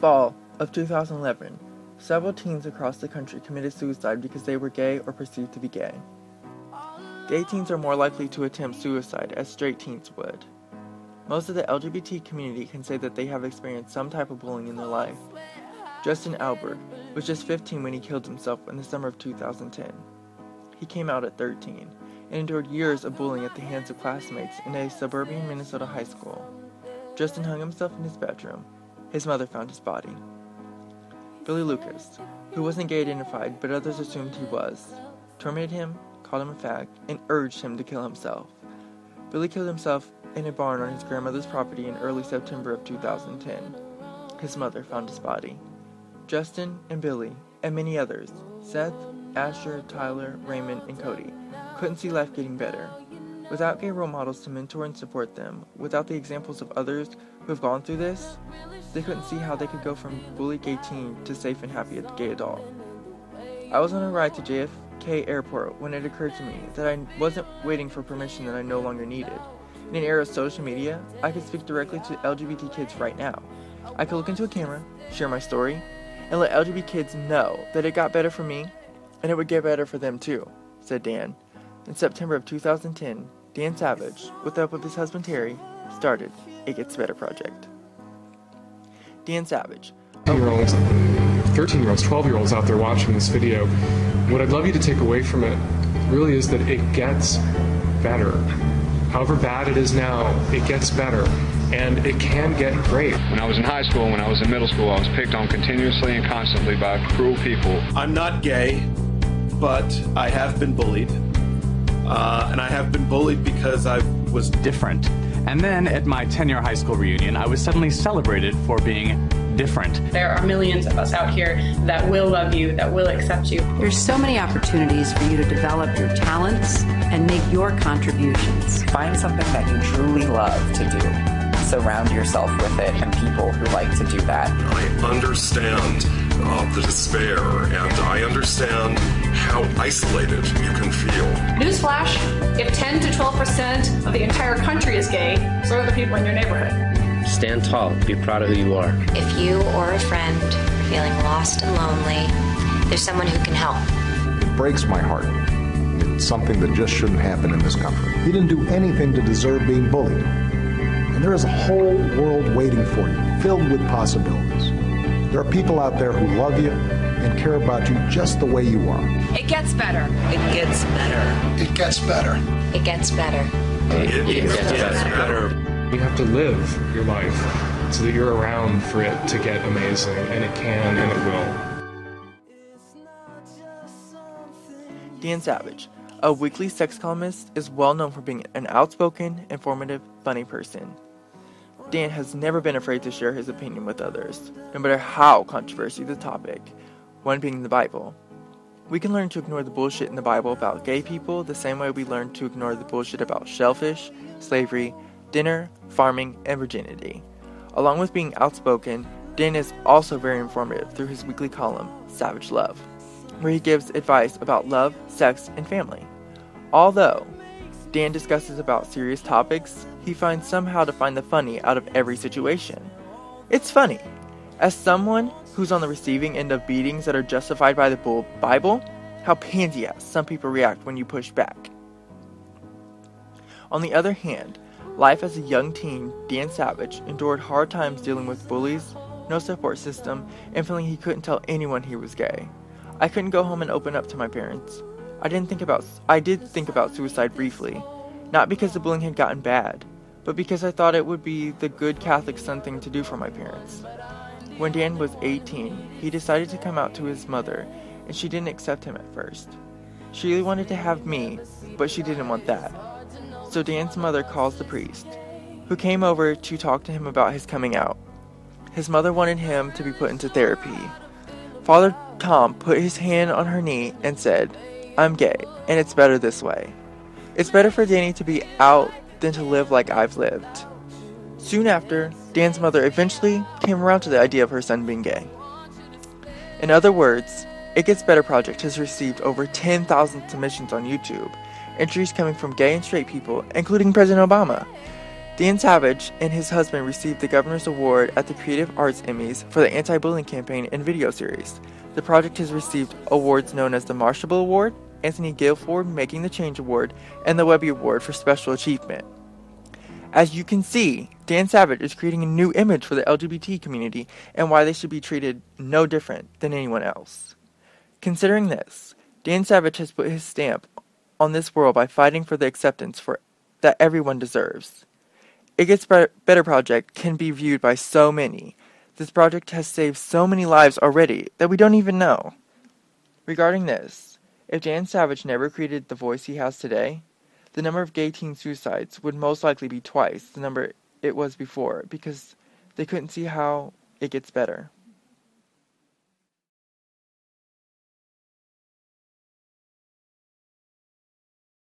fall of 2011, several teens across the country committed suicide because they were gay or perceived to be gay. Gay teens are more likely to attempt suicide as straight teens would. Most of the LGBT community can say that they have experienced some type of bullying in their life. Justin Albert was just 15 when he killed himself in the summer of 2010. He came out at 13 and endured years of bullying at the hands of classmates in a suburban Minnesota high school. Justin hung himself in his bedroom. His mother found his body. Billy Lucas, who wasn't gay identified but others assumed he was, tormented him, called him a fag, and urged him to kill himself. Billy killed himself in a barn on his grandmother's property in early September of 2010. His mother found his body. Justin and Billy, and many others, Seth, Asher, Tyler, Raymond, and Cody, couldn't see life getting better. Without gay role models to mentor and support them, without the examples of others who have gone through this, they couldn't see how they could go from bullied gay teen to safe and happy gay adult. I was on a ride to JFK Airport when it occurred to me that I wasn't waiting for permission that I no longer needed. In an era of social media, I could speak directly to LGBT kids right now. I could look into a camera, share my story, and let LGBT kids know that it got better for me, and it would get better for them too, said Dan. In September of 2010, Dan Savage, with the help of his husband Terry, started It Gets Better Project. Dan Savage. 10-year-olds, 13-year-olds, 12-year-olds out there watching this video, what I'd love you to take away from it really is that it gets better. However bad it is now, it gets better. And it can get great. When I was in high school, when I was in middle school, I was picked on continuously and constantly by cruel people. I'm not gay, but I have been bullied. And I have been bullied because I was different. And then at my 10-year high school reunion, I was suddenly celebrated for being different. There are millions of us out here that will love you, that will accept you. There's so many opportunities for you to develop your talents and make your contributions. Find something that you truly love to do. Surround yourself with it and people who like to do that. I understand the despair, and I understand how isolated you can feel. Newsflash, if 10 to 12% of the entire country is gay, so are the people in your neighborhood. Stand tall, be proud of who you are. If you or a friend are feeling lost and lonely, there's someone who can help. It breaks my heart. It's something that just shouldn't happen in this country. He didn't do anything to deserve being bullied. And there is a whole world waiting for you, filled with possibilities. There are people out there who love you and care about you just the way you are. It gets better. It gets better. It gets better. It gets better. It gets better. You have to live your life so that you're around for it to get amazing, and it can and it will. Dan Savage, a weekly sex columnist, is well known for being an outspoken, informative, funny person. Dan has never been afraid to share his opinion with others, no matter how controversial the topic, one being the Bible. We can learn to ignore the bullshit in the Bible about gay people the same way we learn to ignore the bullshit about shellfish, slavery, dinner, farming, and virginity. Along with being outspoken, Dan is also very informative through his weekly column, Savage Love, where he gives advice about love, sex, and family. Although Dan discusses about serious topics, he finds somehow to find the funny out of every situation. It's funny. As someone who's on the receiving end of beatings that are justified by the Bible, how pansy-ass some people react when you push back. On the other hand, life as a young teen, Dan Savage endured hard times dealing with bullies, no support system, and feeling he couldn't tell anyone he was gay. I couldn't go home and open up to my parents. I did think about suicide briefly, not because the bullying had gotten bad, but because I thought it would be the good Catholic son thing to do for my parents. When Dan was 18, he decided to come out to his mother, and she didn't accept him at first. She really wanted to have me, but she didn't want that. So Dan's mother calls the priest, who came over to talk to him about his coming out. His mother wanted him to be put into therapy. Father Tom put his hand on her knee and said, "I'm gay, and it's better this way. It's better for Danny to be out than to live like I've lived." Soon after, Dan's mother eventually came around to the idea of her son being gay. In other words, It Gets Better Project has received over 10,000 submissions on YouTube, entries coming from gay and straight people, including President Obama. Dan Savage and his husband received the Governor's Award at the Creative Arts Emmys for the anti-bullying campaign and video series. The project has received awards known as the Marshall Award, Anthony Guilford Making the Change Award, and the Webby Award for Special Achievement. As you can see, Dan Savage is creating a new image for the LGBT community and why they should be treated no different than anyone else. Considering this, Dan Savage has put his stamp on this world by fighting for the acceptance that everyone deserves. It Gets Better project can be viewed by so many. This project has saved so many lives already that we don't even know. Regarding this, if Dan Savage never created the voice he has today, the number of gay teen suicides would most likely be twice the number it was before because they couldn't see how it gets better.